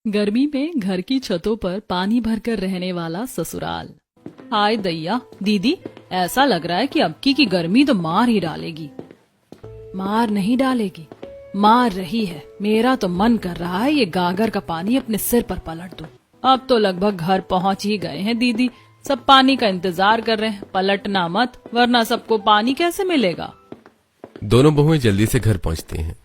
गर्मी में घर की छतों पर पानी भरकर रहने वाला ससुराल। हाय दैया दीदी, ऐसा लग रहा है कि अबकी की गर्मी तो मार ही डालेगी। मार नहीं डालेगी, मार रही है। मेरा तो मन कर रहा है ये गागर का पानी अपने सिर पर पलट दूं। अब तो लगभग घर पहुंच ही गए हैं दीदी, सब पानी का इंतजार कर रहे हैं। पलटना मत, वरना सबको पानी कैसे मिलेगा। दोनों बहुएं जल्दी से घर पहुंचती हैं।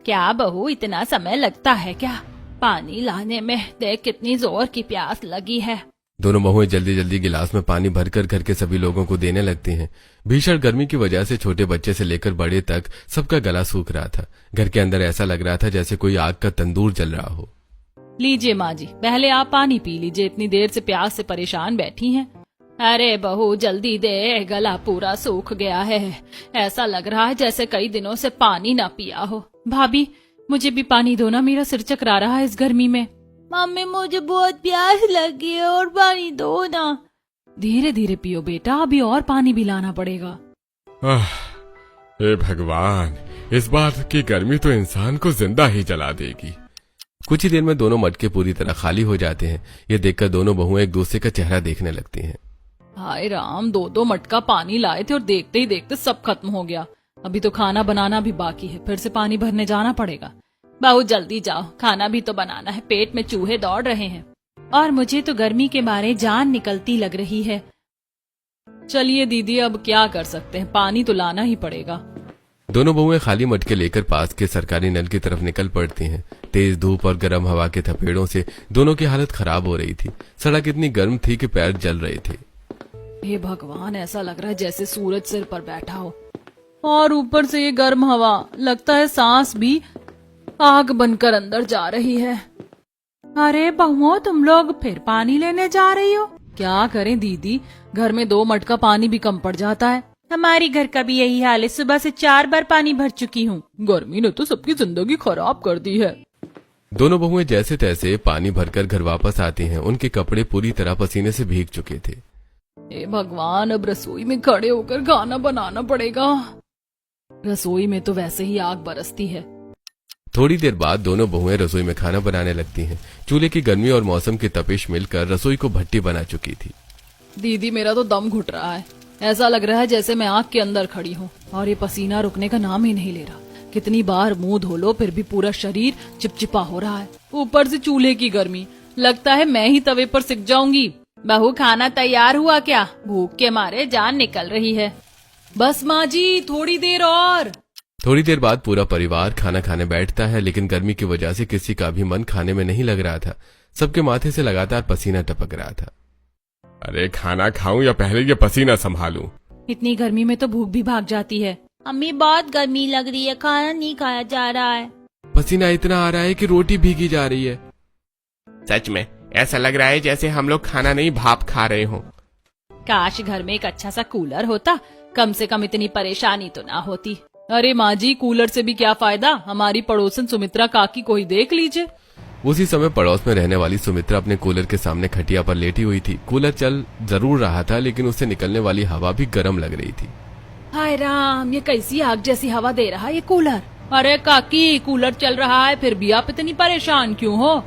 क्या बहू, इतना समय लगता है क्या पानी लाने में? देख कितनी जोर की प्यास लगी है। दोनों बहुएं जल्दी जल्दी गिलास में पानी भरकर घर के सभी लोगों को देने लगती हैं। भीषण गर्मी की वजह से छोटे बच्चे से लेकर बड़े तक सबका गला सूख रहा था। घर के अंदर ऐसा लग रहा था जैसे कोई आग का तंदूर जल रहा हो। लीजिए माँ जी, पहले आप पानी पी लीजिए, इतनी देर से प्यास से परेशान बैठी हैं। अरे बहू जल्दी दे, गला पूरा सूख गया है। ऐसा लग रहा है जैसे कई दिनों से पानी ना पिया हो। भाभी मुझे भी पानी दो ना, मेरा सिर चकरा रहा है इस गर्मी में। मम्मी मुझे बहुत प्यास लगी है और पानी दो ना। धीरे धीरे पियो बेटा, अभी और पानी भी लाना पड़ेगा। हे भगवान, इस बार की गर्मी तो इंसान को जिंदा ही जला देगी। कुछ ही देर में दोनों मटके पूरी तरह खाली हो जाते हैं। ये देखकर दोनों बहुएं एक दूसरे का चेहरा देखने लगती हैं। हाय राम, दो मटका पानी लाए थे और देखते ही देखते सब खत्म हो गया। अभी तो खाना बनाना भी बाकी है, फिर से पानी भरने जाना पड़ेगा। बहू जल्दी जाओ, खाना भी तो बनाना है, पेट में चूहे दौड़ रहे हैं और मुझे तो गर्मी के मारे जान निकलती लग रही है। चलिए दीदी, अब क्या कर सकते हैं, पानी तो लाना ही पड़ेगा। दोनों बहुएं खाली मटके लेकर पास के सरकारी नल की तरफ निकल पड़ती हैं। तेज धूप और गर्म हवा के थपेड़ों से दोनों की हालत खराब हो रही थी। सड़क इतनी गर्म थी कि पैर जल रहे थे। हे भगवान, ऐसा लग रहा है जैसे सूरज सिर पर बैठा हो और ऊपर से ये गर्म हवा, लगता है सांस भी आग बनकर अंदर जा रही है। अरे बहुओं, तुम लोग फिर पानी लेने जा रही हो? क्या करें दीदी, घर में 2 मटका पानी भी कम पड़ जाता है। हमारी घर का भी यही हाल है, सुबह से 4 बार पानी भर चुकी हूँ। गर्मी ने तो सबकी जिंदगी खराब कर दी है। दोनों बहुएं जैसे तैसे पानी भरकर घर वापस आती हैं। उनके कपड़े पूरी तरह पसीने से भीग चुके थे। हे भगवान, अब रसोई में खड़े होकर खाना बनाना पड़ेगा। रसोई में तो वैसे ही आग बरसती है। थोड़ी देर बाद दोनों बहुएं रसोई में खाना बनाने लगती हैं। चूल्हे की गर्मी और मौसम की तपिश मिलकर रसोई को भट्टी बना चुकी थी। दीदी मेरा तो दम घुट रहा है, ऐसा लग रहा है जैसे मैं आग के अंदर खड़ी हूँ और ये पसीना रुकने का नाम ही नहीं ले रहा। कितनी बार मुंह धो लो फिर भी पूरा शरीर चिपचिपा हो रहा है। ऊपर से चूल्हे की गर्मी, लगता है मैं ही तवे पर सिक जाऊंगी। बहू खाना तैयार हुआ क्या? भूख के मारे जान निकल रही है। बस माँ जी, थोड़ी देर और। थोड़ी देर बाद पूरा परिवार खाना खाने बैठता है, लेकिन गर्मी की वजह से किसी का भी मन खाने में नहीं लग रहा था। सबके माथे से लगातार पसीना टपक रहा था। अरे खाना खाऊं या पहले ये पसीना संभालूं? इतनी गर्मी में तो भूख भी भाग जाती है। अम्मी बहुत गर्मी लग रही है, खाना नहीं खाया जा रहा है। पसीना इतना आ रहा है कि रोटी भीगी जा रही है। सच में ऐसा लग रहा है जैसे हम लोग खाना नहीं भाप खा रहे हो। काश घर में एक अच्छा सा कूलर होता, कम से कम इतनी परेशानी तो ना होती। अरे माँ जी, कूलर से भी क्या फायदा, हमारी पड़ोसन सुमित्रा काकी को ही देख लीजिए। उसी समय पड़ोस में रहने वाली सुमित्रा अपने कूलर के सामने खटिया पर लेटी हुई थी। कूलर चल जरूर रहा था, लेकिन उससे निकलने वाली हवा भी गर्म लग रही थी। हाय राम, ये कैसी आग जैसी हवा दे रहा है ये कूलर। अरे काकी, कूलर चल रहा है फिर भी आप इतनी परेशान क्यों हो?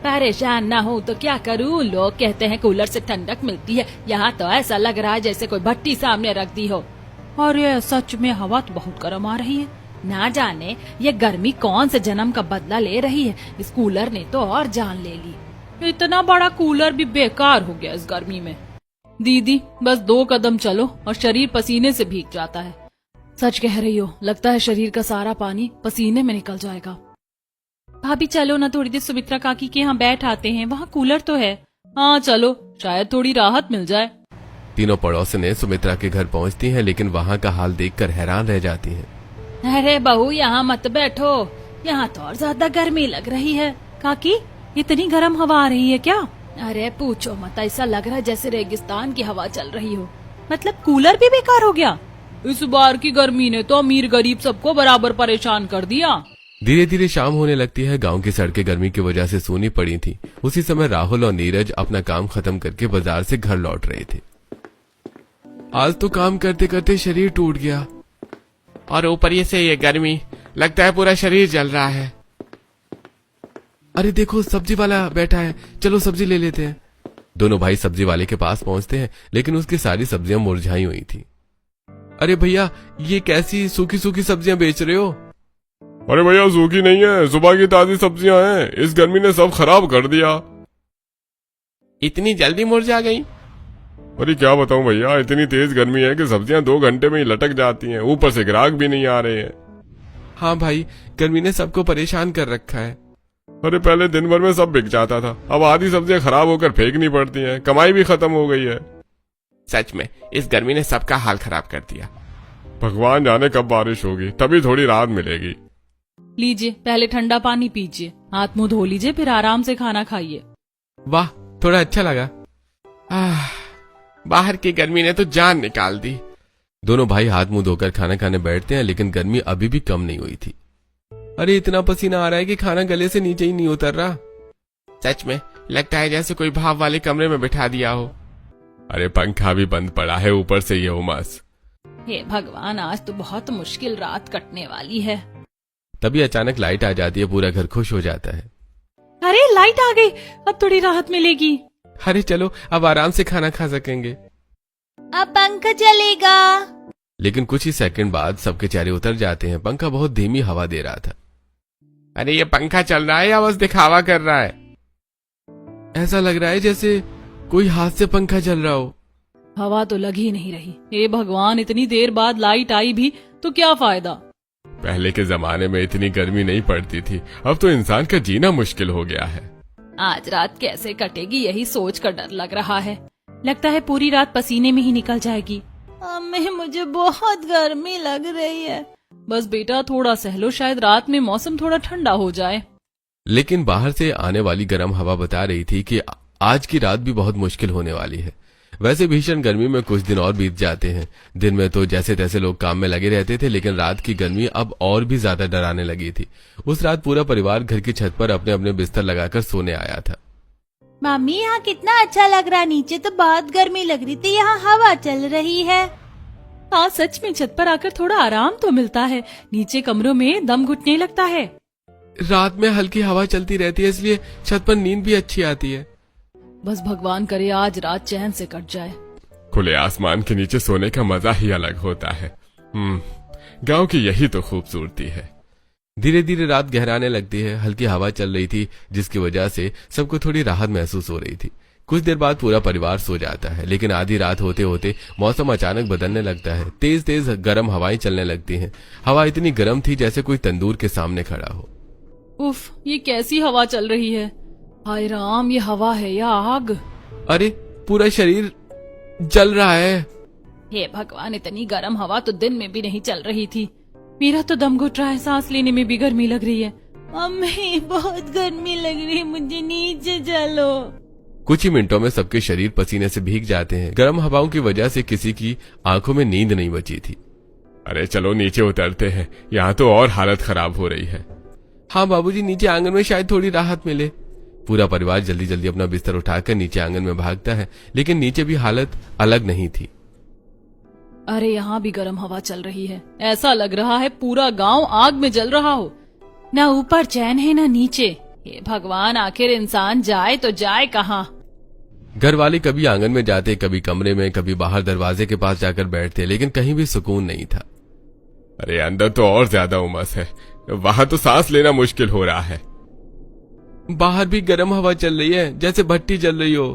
परेशान ना हो तो क्या करूँ, लोग कहते हैं कूलर से ठंडक मिलती है, यहाँ तो ऐसा लग रहा है जैसे कोई भट्टी सामने रख दी हो। और ये सच में हवा तो बहुत गर्म आ रही है। ना जाने ये गर्मी कौन से जन्म का बदला ले रही है, इस कूलर ने तो और जान ले ली। इतना बड़ा कूलर भी बेकार हो गया इस गर्मी में। दीदी बस 2 कदम चलो और शरीर पसीने से भीग जाता है। सच कह रही हो, लगता है शरीर का सारा पानी पसीने में निकल जाएगा। भाभी चलो ना, थोड़ी देर सुमित्रा काकी के यहाँ बैठ आते हैं, वहाँ कूलर तो है। हाँ चलो, शायद थोड़ी राहत मिल जाए। तीनों पड़ोसनें सुमित्रा के घर पहुँचती हैं, लेकिन वहाँ का हाल देखकर हैरान रह जाती हैं। अरे बहू यहाँ मत बैठो, यहाँ तो और ज्यादा गर्मी लग रही है। काकी, इतनी गर्म हवा आ रही है क्या? अरे पूछो मत, ऐसा लग रहा है जैसे रेगिस्तान की हवा चल रही हो। मतलब कूलर भी बेकार हो गया? इस बार की गर्मी ने तो अमीर गरीब सबको बराबर परेशान कर दिया। धीरे धीरे शाम होने लगती है। गांव की सड़कें गर्मी की वजह से सूनी पड़ी थी। उसी समय राहुल और नीरज अपना काम खत्म करके बाजार से घर लौट रहे थे। आज तो काम करते करते शरीर टूट गया और ऊपर से ये गर्मी, लगता है पूरा शरीर जल रहा है। अरे देखो सब्जी वाला बैठा है, चलो सब्जी ले लेते हैं। दोनों भाई सब्जी वाले के पास पहुंचते हैं, लेकिन उसकी सारी सब्जियां मुरझाई हुई थी। अरे भैया, ये कैसी सूखी सूखी सब्जियां बेच रहे हो? अरे भैया सूखी नहीं है, सुबह की ताजी सब्जियां हैं, इस गर्मी ने सब खराब कर दिया। इतनी जल्दी मुरझा गई? अरे क्या बताऊं भैया, इतनी तेज गर्मी है कि सब्जियां 2 घंटे में ही लटक जाती हैं, ऊपर से ग्राहक भी नहीं आ रहे हैं। हाँ भाई, गर्मी ने सबको परेशान कर रखा है। अरे पहले दिन भर में सब बिक जाता था, अब आधी सब्जियां खराब होकर फेंकनी पड़ती हैं, कमाई भी खत्म हो गई है। सच में इस गर्मी ने सबका हाल खराब कर दिया। भगवान जाने कब बारिश होगी, तभी थोड़ी राहत मिलेगी। लीजिए, पहले ठंडा पानी पीजिए, हाथ मुंह धो लीजिए, फिर आराम से खाना खाइए। वाह, थोड़ा अच्छा लगा। बाहर की गर्मी ने तो जान निकाल दी। दोनों भाई हाथ मुंह धोकर खाना खाने बैठते हैं, लेकिन गर्मी अभी भी कम नहीं हुई थी। अरे इतना पसीना आ रहा है कि खाना गले से नीचे ही नहीं उतर रहा। सच में लगता है जैसे कोई भाप वाले कमरे में बिठा दिया हो। अरे पंखा भी बंद पड़ा है, ऊपर से ये उमस। हे भगवान, आज तो बहुत मुश्किल रात कटने वाली है। तभी अचानक लाइट आ जाती है, पूरा घर खुश हो जाता है। अरे लाइट आ गई, अब थोड़ी राहत मिलेगी। अरे चलो, अब आराम से खाना खा सकेंगे। अब पंखा चलेगा। लेकिन कुछ ही सेकंड बाद सबके चेहरे उतर जाते हैं। पंखा बहुत धीमी हवा दे रहा था। अरे ये पंखा चल रहा है या बस दिखावा कर रहा है? ऐसा लग रहा है जैसे कोई हाथ से पंखा चल रहा हो। हवा तो लग ही नहीं रही। हे भगवान, इतनी देर बाद लाइट आई भी तो क्या फायदा। पहले के जमाने में इतनी गर्मी नहीं पड़ती थी, अब तो इंसान का जीना मुश्किल हो गया है। आज रात कैसे कटेगी यही सोच कर डर लग रहा है। लगता है पूरी रात पसीने में ही निकल जाएगी। अम्मी, मुझे बहुत गर्मी लग रही है। बस बेटा थोड़ा सहलो, शायद रात में मौसम थोड़ा ठंडा हो जाए। लेकिन बाहर से आने वाली गर्म हवा बता रही थी कि आज की रात भी बहुत मुश्किल होने वाली है। वैसे भीषण गर्मी में कुछ दिन और बीत जाते हैं। दिन में तो जैसे तैसे लोग काम में लगे रहते थे, लेकिन रात की गर्मी अब और भी ज्यादा डराने लगी थी। उस रात पूरा परिवार घर की छत पर अपने अपने बिस्तर लगाकर सोने आया था। मम्मी, यहाँ कितना अच्छा लग रहा है। नीचे तो बहुत गर्मी लग रही थी, यहाँ हवा चल रही है। हाँ सच में, छत पर आकर थोड़ा आराम तो मिलता है, नीचे कमरों में दम घुटने लगता है। रात में हल्की हवा चलती रहती है, इसलिए छत पर नींद भी अच्छी आती है। बस भगवान करे आज रात चैन से कट जाए। खुले आसमान के नीचे सोने का मजा ही अलग होता है। गांव की यही तो खूबसूरती है। धीरे धीरे रात गहराने लगती है। हल्की हवा चल रही थी, जिसकी वजह से सबको थोड़ी राहत महसूस हो रही थी। कुछ देर बाद पूरा परिवार सो जाता है, लेकिन आधी रात होते होते मौसम अचानक बदलने लगता है। तेज तेज गर्म हवाएं चलने लगती हैं। हवा इतनी गर्म थी जैसे कोई तंदूर के सामने खड़ा हो। उफ, ये कैसी हवा चल रही है। हाय राम, ये हवा है या आग? अरे पूरा शरीर जल रहा है। हे भगवान, इतनी गर्म हवा तो दिन में भी नहीं चल रही थी। मेरा तो दम घुट रहा है, सांस लेने में भी गर्मी लग रही है। मम्मी, बहुत गर्मी लग रही है, मुझे नीचे चलो। कुछ ही मिनटों में सबके शरीर पसीने से भीग जाते हैं। गर्म हवाओं की वजह से किसी की आंखों में नींद नहीं बची थी। अरे चलो नीचे उतरते हैं, यहाँ तो और हालत खराब हो रही है। हाँ बाबूजी, नीचे आंगन में शायद थोड़ी राहत मिले। पूरा परिवार जल्दी जल्दी अपना बिस्तर उठाकर नीचे आंगन में भागता है, लेकिन नीचे भी हालत अलग नहीं थी। अरे यहाँ भी गर्म हवा चल रही है। ऐसा लग रहा है पूरा गांव आग में जल रहा हो। न ऊपर चैन है न नीचे। हे भगवान, आखिर इंसान जाए तो जाए कहाँ? घर वाले कभी आंगन में जाते, कभी कमरे में, कभी बाहर दरवाजे के पास जाकर बैठते, लेकिन कहीं भी सुकून नहीं था। अरे अंदर तो और ज्यादा उमस है, वहां तो सांस लेना मुश्किल हो रहा है। बाहर भी गर्म हवा चल रही है, जैसे भट्टी जल रही हो।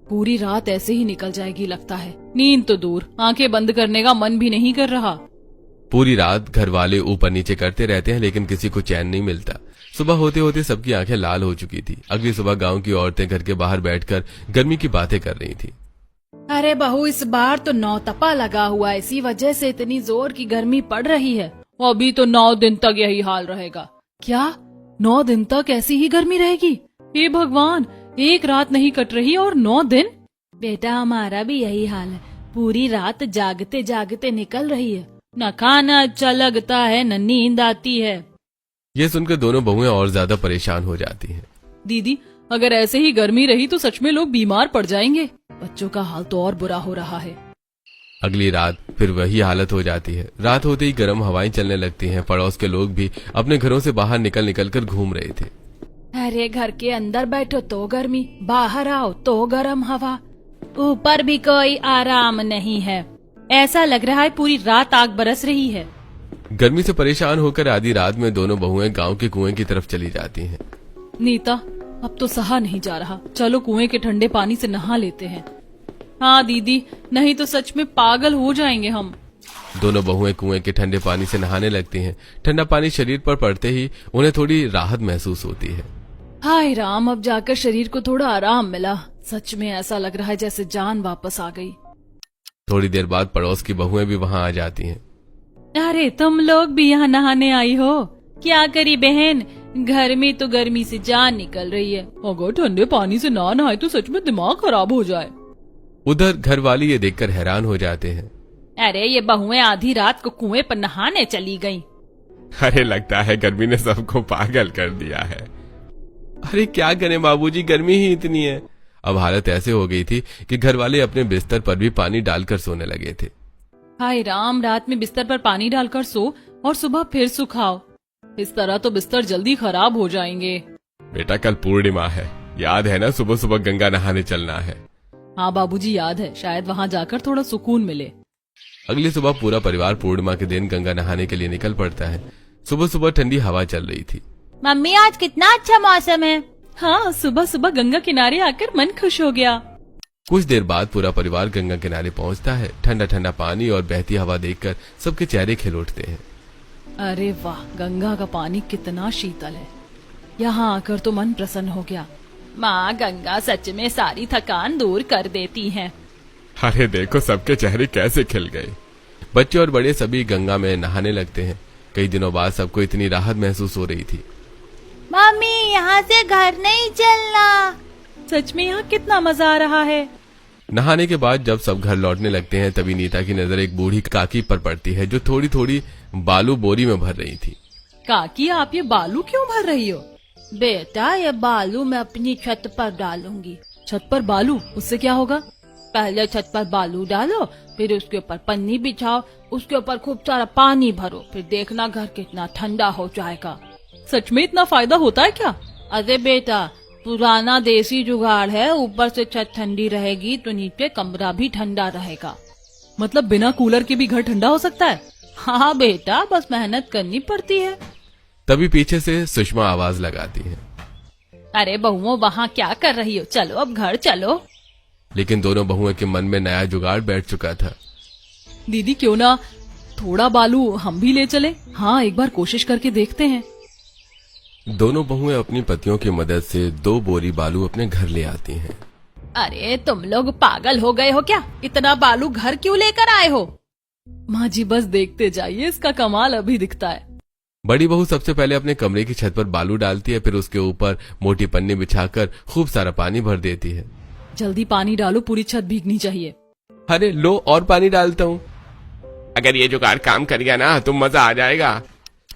पूरी रात ऐसे ही निकल जाएगी लगता है। नींद तो दूर, आंखें बंद करने का मन भी नहीं कर रहा। पूरी रात घर वाले ऊपर नीचे करते रहते हैं, लेकिन किसी को चैन नहीं मिलता। सुबह होते होते सबकी आंखें लाल हो चुकी थी। अगली सुबह गांव की औरतें घर के बाहर बैठकर गर्मी की बातें कर रही थी। अरे बहू, इस बार तो नौतपा लगा हुआ है, इसी वजह से इतनी जोर की गर्मी पड़ रही है। अभी तो 9 दिन तक यही हाल रहेगा। क्या 9 दिन तक ऐसी ही गर्मी रहेगी? हे भगवान, एक रात नहीं कट रही और 9 दिन? बेटा, हमारा भी यही हाल है। पूरी रात जागते जागते निकल रही है। न खाना अच्छा लगता है, न नींद आती है। ये सुनकर दोनों बहुएं और ज्यादा परेशान हो जाती हैं। दीदी, अगर ऐसे ही गर्मी रही तो सच में लोग बीमार पड़ जाएंगे। बच्चों का हाल तो और बुरा हो रहा है। अगली रात फिर वही हालत हो जाती है। रात होते ही गर्म हवाएं चलने लगती हैं। पड़ोस के लोग भी अपने घरों से बाहर निकल निकल कर घूम रहे थे। अरे घर के अंदर बैठो तो गर्मी, बाहर आओ तो गर्म हवा, ऊपर भी कोई आराम नहीं है। ऐसा लग रहा है पूरी रात आग बरस रही है। गर्मी से परेशान होकर आधी रात में दोनों बहुएं गांव के कुएं की तरफ चली जाती हैं। नीता, अब तो सहा नहीं जा रहा, चलो कुएं के ठंडे पानी से नहा लेते हैं। हाँ दीदी, नहीं तो सच में पागल हो जाएंगे हम। दोनों बहुएं कुएं के ठंडे पानी से नहाने लगती हैं। ठंडा पानी शरीर पर पड़ते ही उन्हें थोड़ी राहत महसूस होती है। हाय राम, अब जाकर शरीर को थोड़ा आराम मिला। सच में ऐसा लग रहा है जैसे जान वापस आ गई। थोड़ी देर बाद पड़ोस की बहुएं भी वहां आ जाती हैं। अरे तुम लोग भी यहाँ नहाने आई हो? क्या करी बहन, घर में तो गर्मी से जान निकल रही है। अगर ठंडे पानी से ना नहाए तो सच में दिमाग खराब हो जाए। उधर घर वाले ये देखकर हैरान हो जाते हैं। अरे ये बहुएं आधी रात को कुएं पर नहाने चली गईं। अरे लगता है गर्मी ने सबको पागल कर दिया है। अरे क्या करें बाबूजी, गर्मी ही इतनी है। अब हालत ऐसे हो गई थी कि घर वाले अपने बिस्तर पर भी पानी डालकर सोने लगे थे। हाय राम, रात में बिस्तर पर पानी डालकर सो और सुबह फिर सुखाओ। इस तरह तो बिस्तर जल्दी खराब हो जाएंगे। बेटा कल पूर्णिमा है, याद है ना? सुबह सुबह गंगा नहाने चलना है। हाँ बाबूजी याद है, शायद वहाँ जाकर थोड़ा सुकून मिले। अगली सुबह पूरा परिवार पूर्णिमा के दिन गंगा नहाने के लिए निकल पड़ता है। सुबह सुबह ठंडी हवा चल रही थी। मम्मी आज कितना अच्छा मौसम है। हाँ, सुबह सुबह गंगा किनारे आकर मन खुश हो गया। कुछ देर बाद पूरा परिवार गंगा किनारे पहुंचता है। ठंडा ठंडा पानी और बहती हवा देखकर सबके चेहरे खिल उठते हैं। अरे वाह, गंगा का पानी कितना शीतल है। यहाँ आकर तो मन प्रसन्न हो गया। माँ गंगा सच में सारी थकान दूर कर देती है। अरे देखो सबके चेहरे कैसे खिल गए। बच्चे और बड़े सभी गंगा में नहाने लगते हैं। कई दिनों बाद सबको इतनी राहत महसूस हो रही थी। मम्मी यहाँ से घर नहीं चलना। सच में यहाँ कितना मजा आ रहा है। नहाने के बाद जब सब घर लौटने लगते हैं तभी नीता की नजर एक बूढ़ी काकी पर पड़ती है जो थोड़ी थोड़ी बालू बोरी में भर रही थी। काकी, आप ये बालू क्यों भर रही हो? बेटा ये बालू मैं अपनी छत पर डालूंगी। छत पर बालू, उससे क्या होगा? पहले छत पर बालू डालो, फिर उसके ऊपर पन्नी बिछाओ, उसके ऊपर खूब सारा पानी भरो, फिर देखना घर कितना ठंडा हो जाएगा। सच में इतना फायदा होता है क्या? अरे बेटा पुराना देसी जुगाड़ है, ऊपर से छत ठंडी रहेगी तो नीचे कमरा भी ठंडा रहेगा। मतलब बिना कूलर के भी घर ठंडा हो सकता है? हाँ बेटा, बस मेहनत करनी पड़ती है। तभी पीछे से सुषमा आवाज लगाती है। अरे बहुओं, वहाँ क्या कर रही हो? चलो अब घर चलो। लेकिन दोनों बहुओं के मन में नया जुगाड़ बैठ चुका था। दीदी क्यों ना थोड़ा बालू हम भी ले चले? हाँ, एक बार कोशिश करके देखते हैं। दोनों बहुएं अपनी पतियों की मदद से 2 बोरी बालू अपने घर ले आती हैं। अरे तुम लोग पागल हो गए हो क्या? इतना बालू घर क्यों लेकर आए हो? माँ जी बस देखते जाइए, इसका कमाल अभी दिखता है। बड़ी बहू सबसे पहले अपने कमरे की छत पर बालू डालती है, फिर उसके ऊपर मोटी पन्नी बिछाकर खूब सारा पानी भर देती है। जल्दी पानी डालो, पूरी छत भीगनी चाहिए। अरे लो और पानी डालता हूँ। अगर ये जुगाड़ काम कर गया ना तो मजा आ जाएगा।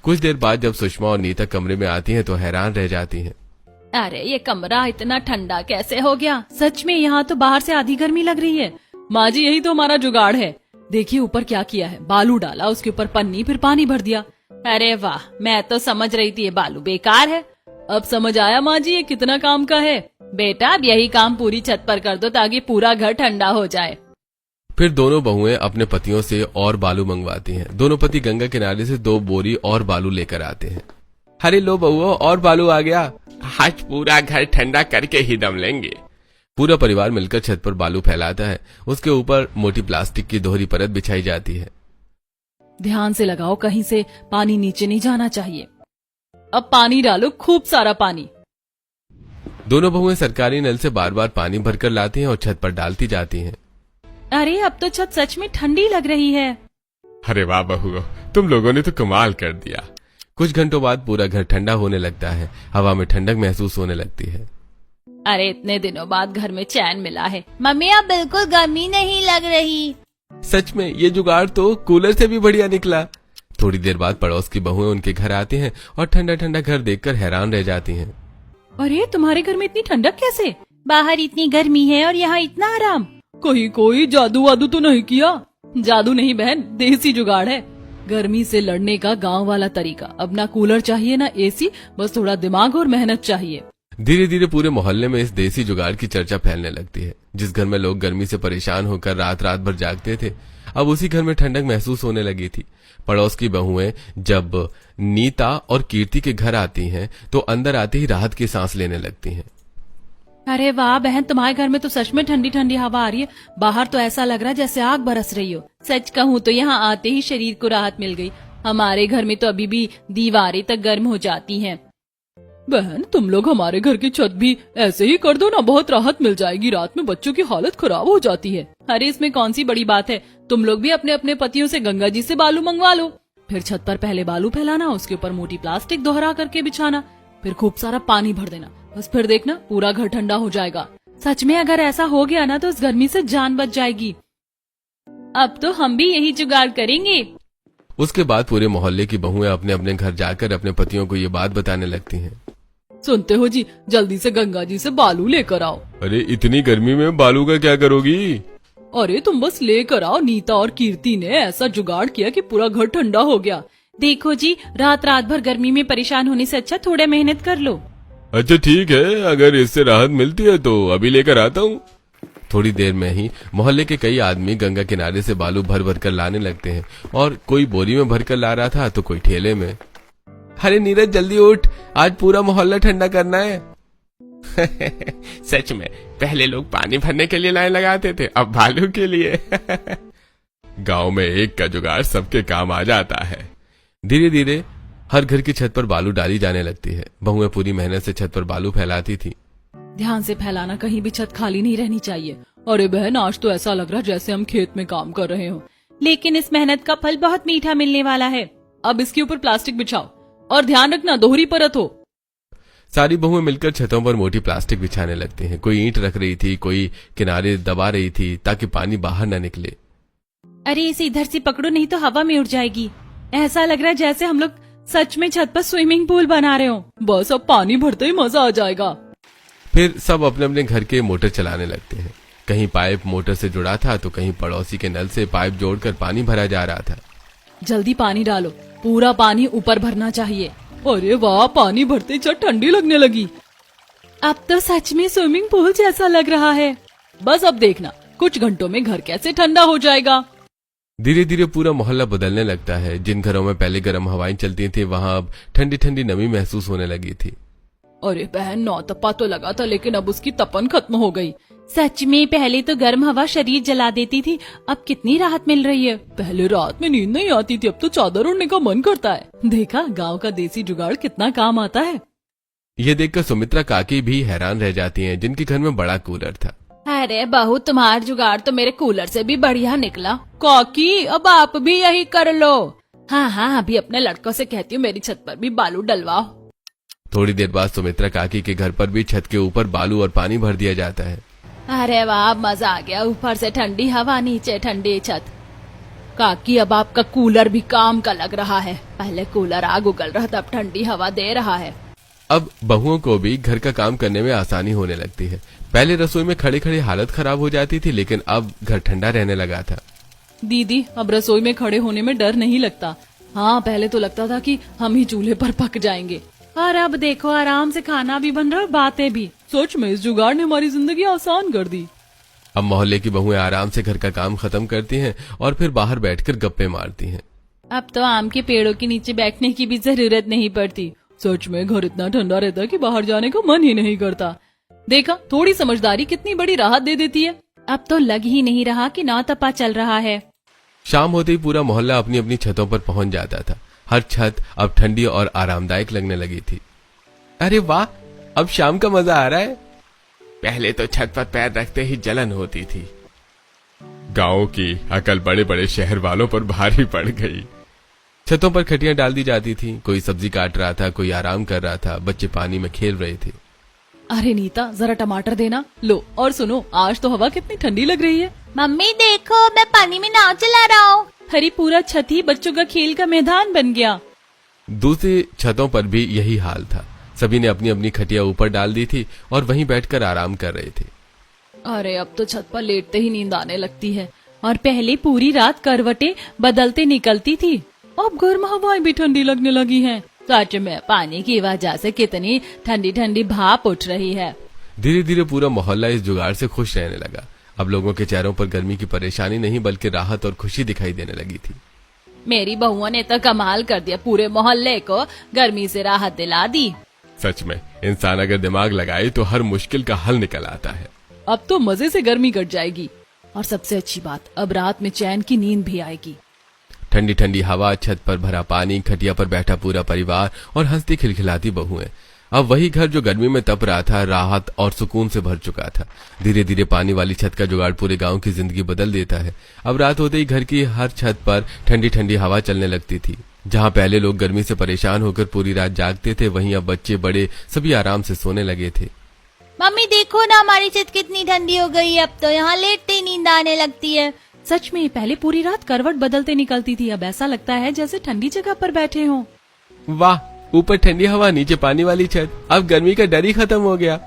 कुछ देर बाद जब सुषमा और नीता कमरे में आती हैं तो हैरान रह जाती हैं। अरे ये कमरा इतना ठंडा कैसे हो गया? सच में यहाँ तो बाहर से आधी गर्मी लग रही है। माँ जी यही तो हमारा जुगाड़ है। देखिए ऊपर क्या किया है, बालू डाला, उसके ऊपर पन्नी, फिर पानी भर दिया। अरे वाह, मैं तो समझ रही थी ये बालू बेकार है। अब समझ आया माँ जी ये कितना काम का है। बेटा अब यही काम पूरी छत पर कर दो ताकि पूरा घर ठंडा हो जाए। फिर दोनों बहुएं अपने पतियों से और बालू मंगवाती हैं। दोनों पति गंगा किनारे से 2 बोरी और बालू लेकर आते हैं। अरे लो बहुओं, और बालू आ गया। आज पूरा घर ठंडा करके ही दम लेंगे। पूरा परिवार मिलकर छत पर बालू फैलाता है। उसके ऊपर मोटी प्लास्टिक की दोहरी परत बिछाई जाती है। ध्यान से लगाओ, कहीं से पानी नीचे नहीं जाना चाहिए। अब पानी डालो, खूब सारा पानी। दोनों बहुएं सरकारी नल से बार बार पानी भरकर लाती हैं और छत पर डालती जाती हैं। अरे अब तो छत सच में ठंडी लग रही है। अरे वाह बहुओं, तुम लोगों ने तो कमाल कर दिया। कुछ घंटों बाद पूरा घर ठंडा होने लगता है। हवा में ठंडक महसूस होने लगती है। अरे इतने दिनों बाद घर में चैन मिला है। मम्मी अब बिल्कुल गर्मी नहीं लग रही। सच में ये जुगाड़ तो कूलर से भी बढ़िया निकला। थोड़ी देर बाद पड़ोस की बहुएं उनके घर आती हैं और ठंडा ठंडा घर देखकर हैरान रह जाती हैं। अरे तुम्हारे घर में इतनी ठंडक कैसे? बाहर इतनी गर्मी है और यहाँ इतना आराम। कोई जादू वादू तो नहीं किया? जादू नहीं बहन, देसी जुगाड़ है। गर्मी से लड़ने का गांव वाला तरीका। अब ना कूलर चाहिए ना एसी, बस थोड़ा दिमाग और मेहनत चाहिए। धीरे धीरे पूरे मोहल्ले में इस देसी जुगाड़ की चर्चा फैलने लगती है। जिस घर में लोग गर्मी से परेशान होकर रात रात भर जागते थे, अब उसी घर में ठंडक महसूस होने लगी थी। पड़ोस की बहुएं जब नीता और कीर्ति के घर आती हैं तो अंदर आते ही राहत की सांस लेने लगती हैं। अरे वाह बहन, तुम्हारे घर में तो सच में ठंडी ठंडी हवा आ रही है। बाहर तो ऐसा लग रहा है जैसे आग बरस रही हो। सच कहूँ तो यहाँ आते ही शरीर को राहत मिल गई। हमारे घर में तो अभी भी दीवारें तक गर्म हो जाती हैं। बहन, तुम लोग हमारे घर की छत भी ऐसे ही कर दो ना, बहुत राहत मिल जाएगी। रात में बच्चों की हालत खराब हो जाती है। अरे इसमें कौन सी बड़ी बात है, तुम लोग भी अपने अपने पतियों से गंगा जी से बालू मंगवा लो। फिर छत पर पहले बालू फैलाना, उसके ऊपर मोटी प्लास्टिक दोहरा करके बिछाना, फिर खूब सारा पानी भर देना। बस फिर देखना पूरा घर ठंडा हो जाएगा। सच में अगर ऐसा हो गया ना तो इस गर्मी से जान बच जाएगी। अब तो हम भी यही जुगाड़ करेंगे। उसके बाद पूरे मोहल्ले की बहुएं अपने अपने घर जाकर अपने पतियों को ये बात बताने लगती हैं। सुनते हो जी, जल्दी से गंगा जी से बालू लेकर आओ। अरे इतनी गर्मी में बालू का क्या करोगी? अरे तुम बस लेकर आओ। नीता और कीर्ति ने ऐसा जुगाड़ किया कि पूरा घर ठंडा हो गया। देखो जी, रात रात भर गर्मी में परेशान होने से अच्छा थोड़ा मेहनत कर लो। अच्छा ठीक है, अगर इससे राहत मिलती है तो अभी लेकर आता हूँ। थोड़ी देर में ही मोहल्ले के कई आदमी गंगा किनारे से बालू भर भर कर लाने लगते हैं और कोई बोरी में भर कर ला रहा था तो कोई ठेले में। अरे नीरज जल्दी उठ, आज पूरा मोहल्ला ठंडा करना है। सच में पहले लोग पानी भरने के लिए लाइन लगाते थे, अब बालू के लिए। गांव में एक का जुगाड़ सबके काम आ जाता है। धीरे धीरे हर घर की छत पर बालू डाली जाने लगती है। बहुएं पूरी मेहनत से छत पर बालू फैलाती थी। ध्यान से फैलाना, कहीं भी छत खाली नहीं रहनी चाहिए। अरे बहन, आज तो ऐसा लग रहा है जैसे हम खेत में काम कर रहे हो। लेकिन इस मेहनत का फल बहुत मीठा मिलने वाला है। अब इसके ऊपर प्लास्टिक बिछाओ और ध्यान रखना दोहरी परत हो। सारी बहुएं मिलकर छतों पर मोटी प्लास्टिक बिछाने लगती हैं। कोई ईंट रख रही थी, कोई किनारे दबा रही थी ताकि पानी बाहर न निकले। अरे इसे इधर से पकड़ो, नहीं तो हवा में उड़ जाएगी। ऐसा लग रहा है जैसे हम लोग सच में छत पर स्विमिंग पूल बना रहे हो। बस अब पानी भरते ही मजा आ जाएगा। फिर सब अपने अपने घर के मोटर चलाने लगते हैं। कहीं पाइप मोटर से जुड़ा था तो कहीं पड़ोसी के नल से पाइप जोड़कर पानी भरा जा रहा था। जल्दी पानी डालो, पूरा पानी ऊपर भरना चाहिए। अरे वाह, पानी भरते छत ठंडी लगने लगी। अब तो सच में स्विमिंग पूल जैसा लग रहा है। बस अब देखना कुछ घंटों में घर कैसे ठंडा हो जाएगा। धीरे धीरे पूरा मोहल्ला बदलने लगता है। जिन घरों में पहले गर्म हवाएं चलती थी वहां अब ठंडी ठंडी नमी महसूस होने लगी थी। अरे बहन, नौतपा तो लगा था लेकिन अब उसकी तपन खत्म हो गई। सच में पहले तो गर्म हवा शरीर जला देती थी, अब कितनी राहत मिल रही है। पहले रात में नींद नहीं आती थी, अब तो चादर ओढ़ने का मन करता है। देखा, गांव का देसी जुगाड़ कितना काम आता है। ये देखकर सुमित्रा काकी भी हैरान रह जाती हैं, जिनके घर में बड़ा कूलर था। अरे बहू, तुम्हारा जुगाड़ तो मेरे कूलर से भी बढ़िया निकला। काकी, अब आप भी यही कर लो। हाँ हाँ, अभी अपने लड़कों से कहती हूँ मेरी छत पर भी बालू डलवाओ। थोड़ी देर बाद सुमित्रा काकी के घर पर भी छत के ऊपर बालू और पानी भर दिया जाता है। अरे वाह, मजा आ गया। ऊपर से ठंडी हवा, नीचे ठंडी छत। काकी, अब आपका कूलर भी काम का लग रहा है। पहले कूलर आग उगल रहा था, अब ठंडी हवा दे रहा है। अब बहुओं को भी घर का काम करने में आसानी होने लगती है। पहले रसोई में खड़े खड़े हालत खराब हो जाती थी, लेकिन अब घर ठंडा रहने लगा था। दीदी, अब रसोई में खड़े होने में डर नहीं लगता। हाँ, पहले तो लगता था कि हम ही चूल्हे पर पक जाएंगे, और अब देखो आराम से खाना भी बन रहा है, बातें भी। सच में इस जुगाड़ ने हमारी जिंदगी आसान कर दी। अब मोहल्ले की बहुएं आराम से घर का काम खत्म करती हैं और फिर बाहर बैठकर गप्पे मारती हैं। अब तो आम के पेड़ों के नीचे बैठने की भी जरूरत नहीं पड़ती। सच में घर इतना ठंडा रहता है कि बाहर जाने का मन ही नहीं करता। देखा, थोड़ी समझदारी कितनी बड़ी राहत दे देती है। अब तो लग ही नहीं रहा कि नौतपा चल रहा है। शाम होते ही पूरा मोहल्ला अपनी अपनी छतों पर पहुंच जाता था। हर छत अब ठंडी और आरामदायक लगने लगी थी। अरे वाह, अब शाम का मजा आ रहा है। पहले तो छत पर पैर रखते ही जलन होती थी। गांव की अकल बड़े बड़े शहर वालों पर भारी पड़ गई। छतों पर खटियां डाल दी जाती थी। कोई सब्जी काट रहा था, कोई आराम कर रहा था, बच्चे पानी में खेल रहे थे। अरे नीता, जरा टमाटर देना। लो, और सुनो, आज तो हवा कितनी ठंडी लग रही है। मम्मी देखो, मैं पानी में नाव चला रहा हूँ। हरी, पूरा छत ही बच्चों का खेल का मैदान बन गया। दूसरी छतों पर भी यही हाल था। सभी ने अपनी अपनी खटिया ऊपर डाल दी थी और वहीं बैठकर आराम कर रहे थे। अरे अब तो छत पर लेटते ही नींद आने लगती है। और पहले पूरी रात करवटें बदलते निकलती थी। अब गर्म हवाएं भी ठंडी लगने लगी हैं। सच में पानी की वजह से कितनी ठंडी ठंडी भाप उठ रही है। धीरे धीरे पूरा मोहल्ला इस जुगाड़ से खुश रहने लगा। अब लोगों के चेहरों पर गर्मी की परेशानी नहीं बल्कि राहत और खुशी दिखाई देने लगी थी। मेरी बहुओं ने तो कमाल कर दिया, पूरे मोहल्ले को गर्मी से राहत दिला दी। सच में इंसान अगर दिमाग लगाए तो हर मुश्किल का हल निकल आता है। अब तो मजे से गर्मी कट जाएगी और सबसे अच्छी बात, अब रात में चैन की नींद भी आएगी। ठंडी ठंडी हवा, छत पर भरा पानी, खटिया पर बैठा पूरा परिवार और हंसती खिलखिलाती बहुएं। अब वही घर जो गर्मी में तप रहा था राहत और सुकून से भर चुका था। धीरे धीरे पानी वाली छत का जुगाड़ पूरे गांव की जिंदगी बदल देता है। अब रात होते ही घर की हर छत पर ठंडी ठंडी हवा चलने लगती थी। जहां पहले लोग गर्मी से परेशान होकर पूरी रात जागते थे, वहीं अब बच्चे बड़े सभी आराम से सोने लगे थे। मम्मी देखो ना, हमारी छत कितनी ठंडी हो गई है, अब तो यहाँ लेटते ही नींद आने लगती है। सच में पहले पूरी रात करवट बदलते निकलती थी, अब ऐसा लगता है जैसे ठंडी जगह पर बैठे हों। वाह, ऊपर ठंडी हवा, नीचे पानी वाली छत, अब गर्मी का डर ही खत्म हो गया।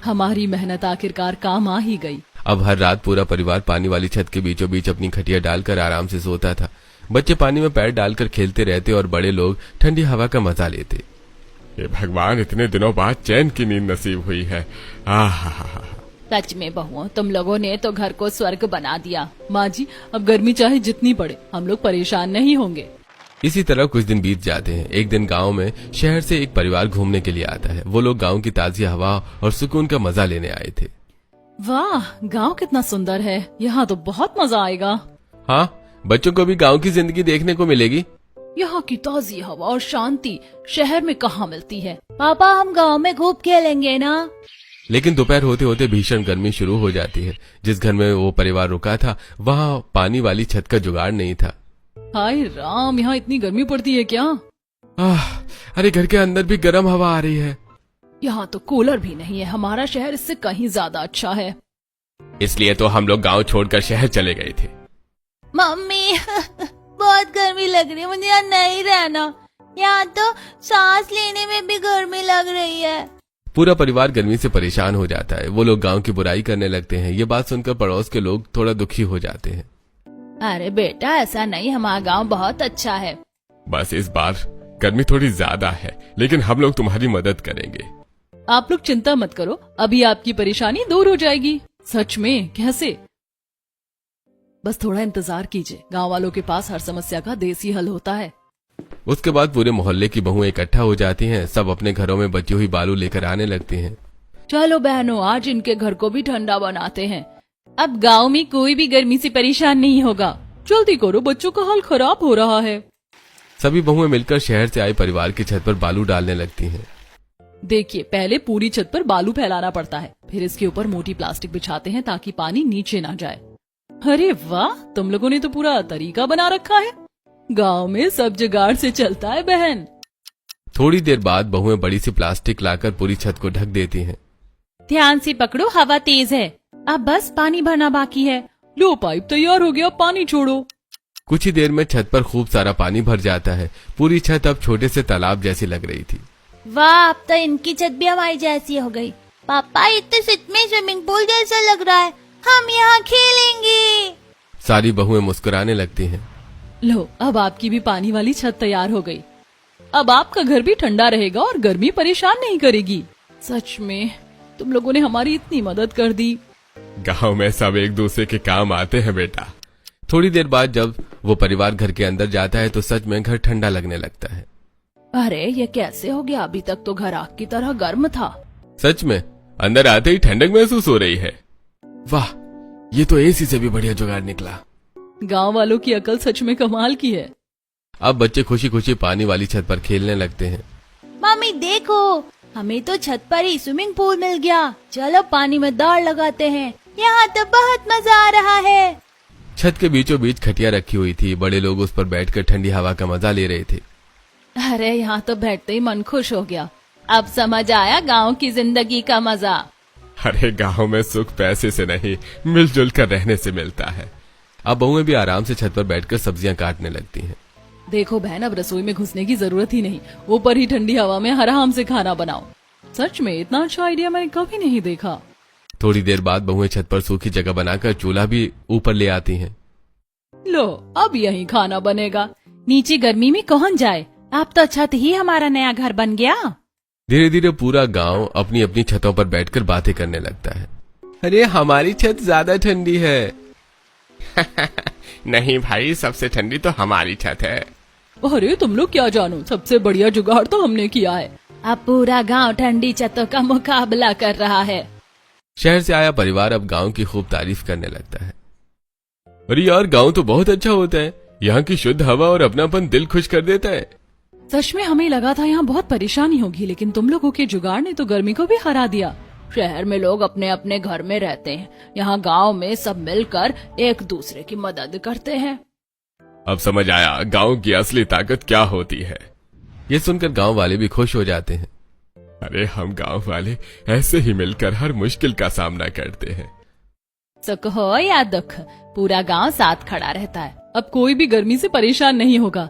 हमारी मेहनत आखिरकार काम आ ही गई। अब हर रात पूरा परिवार पानी वाली छत के बीचों बीच अपनी खटिया डालकर आराम से सोता था। बच्चे पानी में पैर डालकर खेलते रहते और बड़े लोग ठंडी हवा का मजा लेते। हे भगवान, इतने दिनों बाद चैन की नींद नसीब हुई है। आहा, सच में बहुओं, तुम लोगों ने तो घर को स्वर्ग बना दिया। माँ जी, अब गर्मी चाहे जितनी पड़े हम लोग परेशान नहीं होंगे। इसी तरह कुछ दिन बीत जाते हैं। एक दिन गांव में शहर से एक परिवार घूमने के लिए आता है। वो लोग गांव की ताजी हवा और सुकून का मजा लेने आए थे। वाह, गांव कितना सुंदर है, यहाँ तो बहुत मजा आएगा। हाँ, बच्चों को भी गांव की जिंदगी देखने को मिलेगी। यहाँ की ताजी हवा और शांति शहर में कहाँ मिलती है। पापा, हम गांव में खूब खेलेंगे ना। लेकिन दोपहर होते होते भीषण गर्मी शुरू हो जाती है। जिस घर में वो परिवार रुका था वहाँ पानी वाली छत का जुगाड़ नहीं था। हाय राम, यहाँ इतनी गर्मी पड़ती है क्या? अरे घर के अंदर भी गर्म हवा आ रही है। यहाँ तो कूलर भी नहीं है। हमारा शहर इससे कहीं ज्यादा अच्छा है। इसलिए तो हम लोग गांव छोड़कर शहर चले गए थे। मम्मी बहुत गर्मी लग रही है, मुझे यहाँ नहीं रहना। यहाँ तो सांस लेने में भी गर्मी लग रही है। पूरा परिवार गर्मी से परेशान हो जाता है। वो लोग गांव की बुराई करने लगते हैं। ये बात सुनकर पड़ोस के लोग थोड़ा दुखी हो जाते हैं। अरे बेटा, ऐसा नहीं, हमारा गांव बहुत अच्छा है। बस इस बार गर्मी थोड़ी ज्यादा है, लेकिन हम लोग तुम्हारी मदद करेंगे। आप लोग चिंता मत करो, अभी आपकी परेशानी दूर हो जाएगी। सच में? कैसे? बस थोड़ा इंतजार कीजिए, गांव वालों के पास हर समस्या का देसी हल होता है। उसके बाद पूरे मोहल्ले की बहुएं इकट्ठा हो जाती हैं। सब अपने घरों में बची हुई बालू लेकर आने लगती हैं। चलो बहनों, आज इनके घर को भी ठंडा बनाते हैं। अब गांव में कोई भी गर्मी से परेशान नहीं होगा। जल्दी करो, बच्चों का हाल खराब हो रहा है। सभी बहुएं मिलकर शहर से आए परिवार की छत पर बालू डालने लगती हैं। देखिए, पहले पूरी छत पर बालू फैलाना पड़ता है, फिर इसके ऊपर मोटी प्लास्टिक बिछाते हैं ताकि पानी नीचे ना जाए। अरे वाह, तुम लोगों ने तो पूरा तरीका बना रखा है। गांव में सब जुगाड़ से चलता है बहन। थोड़ी देर बाद बहुएं बड़ी सी प्लास्टिक लाकर पूरी छत को ढक देती हैं। ध्यान से पकड़ो, हवा तेज है। अब बस पानी भरना बाकी है। लो, पाइप तैयार हो गया, पानी छोड़ो। कुछ ही देर में छत पर खूब सारा पानी भर जाता है। पूरी छत अब छोटे से तालाब जैसी लग रही थी। वाह, अब तो इनकी छत भी हमारी जैसी हो गई। पापा, ये तो सच में स्विमिंग पूल जैसा लग रहा है, हम यहाँ खेलेंगे। सारी बहुएं मुस्कुराने लगती हैं। लो, अब आपकी भी पानी वाली छत तैयार हो गई। अब आपका घर भी ठंडा रहेगा और गर्मी परेशान नहीं करेगी। सच में तुम लोगों ने हमारी इतनी मदद कर दी। गांव में सब एक दूसरे के काम आते हैं बेटा। थोड़ी देर बाद जब वो परिवार घर के अंदर जाता है तो सच में घर ठंडा लगने लगता है। अरे ये कैसे हो गया? अभी तक तो घर आग की तरह गर्म था। सच में अंदर आते ही ठंडक महसूस हो रही है। वाह, ये तो एसी से भी बढ़िया जुगाड़ निकला। गांव वालों की अकल सच में कमाल की है। अब बच्चे खुशी खुशी पानी वाली छत पर खेलने लगते हैं। मम्मी देखो, हमें तो छत पर ही स्विमिंग पूल मिल गया। चलो पानी में दौड़ लगाते हैं, यहाँ तो बहुत मजा आ रहा है। छत के बीचों बीच खटिया रखी हुई थी। बड़े लोग उस पर बैठकर ठंडी हवा का मजा ले रहे थे। अरे यहाँ तो बैठते ही मन खुश हो गया। अब समझ आया गांव की जिंदगी का मजा। अरे गांव में सुख पैसे से नहीं, मिलजुल कर रहने से मिलता है। अब बहुएं भी आराम से छत पर बैठकर सब्जियां काटने लगती हैं। देखो बहन, अब रसोई में घुसने की जरूरत ही नहीं, ऊपर ही ठंडी हवा में आराम से खाना बनाओ। सच में इतना अच्छा आइडिया मैंने कभी नहीं देखा। थोड़ी देर बाद बहुएं छत पर सूखी जगह बनाकर चूल्हा भी ऊपर ले आती हैं। लो, अब यही खाना बनेगा। नीचे गर्मी में कौन जाए, अब तो छत ही हमारा नया घर बन गया। धीरे धीरे पूरा गांव अपनी अपनी छतों पर बैठकर बातें करने लगता है। अरे हमारी छत ज्यादा ठंडी है। नहीं भाई, सबसे ठंडी तो हमारी छत है। अरे तुम लोग क्या जानो, सबसे बढ़िया जुगाड़ तो हमने किया है। अब पूरा गांव ठंडी छतों का मुकाबला कर रहा है। शहर से आया परिवार अब गांव की खूब तारीफ करने लगता है। अरे यार, गांव तो बहुत अच्छा होता है, यहाँ की शुद्ध हवा और अपनापन दिल खुश कर देता है। सच में हमें लगा था यहाँ बहुत परेशानी होगी, लेकिन तुम लोगों के जुगाड़ ने तो गर्मी को भी हरा दिया। शहर में लोग अपने अपने घर में रहते हैं, यहाँ गांव में सब मिलकर एक दूसरे की मदद करते हैं। अब समझ आया गांव की असली ताकत क्या होती है। ये सुनकर गांव वाले भी खुश हो जाते हैं। अरे हम गांव वाले ऐसे ही मिलकर हर मुश्किल का सामना करते हैं। सुख हो या दुख, पूरा गांव साथ खड़ा रहता है। अब कोई भी गर्मी से परेशान नहीं होगा।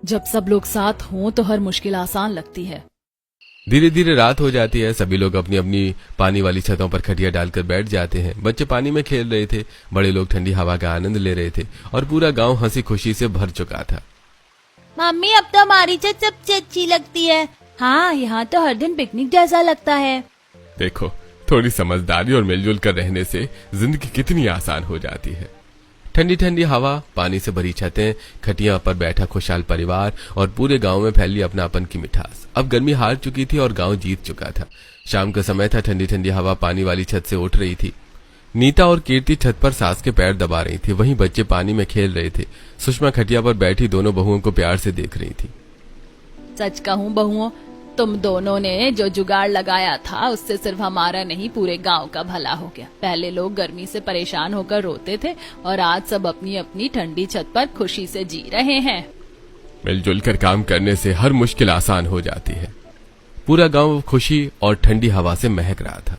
जब सब लोग साथ हों तो हर मुश्किल आसान लगती है। धीरे धीरे रात हो जाती है। सभी लोग अपनी अपनी पानी वाली छतों पर खटिया डालकर बैठ जाते हैं। बच्चे पानी में खेल रहे थे, बड़े लोग ठंडी हवा का आनंद ले रहे थे और पूरा गांव हंसी खुशी से भर चुका था। मम्मी, अब तो हमारी छत सबसे अच्छी लगती है। हाँ, यहाँ तो हर दिन पिकनिक जैसा लगता है। देखो, थोड़ी समझदारी और मिलजुल कर रहने से जिंदगी कितनी आसान हो जाती है। ठंडी ठंडी हवा, पानी से भरी छतें, खटिया पर बैठा खुशहाल परिवार और पूरे गांव में फैली अपनापन की मिठास। अब गर्मी हार चुकी थी और गांव जीत चुका था। शाम का समय था। ठंडी ठंडी हवा पानी वाली छत से उठ रही थी। नीता और कीर्ति छत पर सास के पैर दबा रही थी। वहीं बच्चे पानी में खेल रहे थे। सुषमा खटिया पर बैठी दोनों बहुओं को प्यार से देख रही थी। सच कहूँ बहुओं, तुम दोनों ने जो जुगाड़ लगाया था उससे सिर्फ हमारा नहीं पूरे गांव का भला हो गया। पहले लोग गर्मी से परेशान होकर रोते थे और आज सब अपनी अपनी ठंडी छत पर खुशी से जी रहे हैं। मिलजुल कर काम करने से हर मुश्किल आसान हो जाती है। पूरा गांव खुशी और ठंडी हवा से महक रहा था।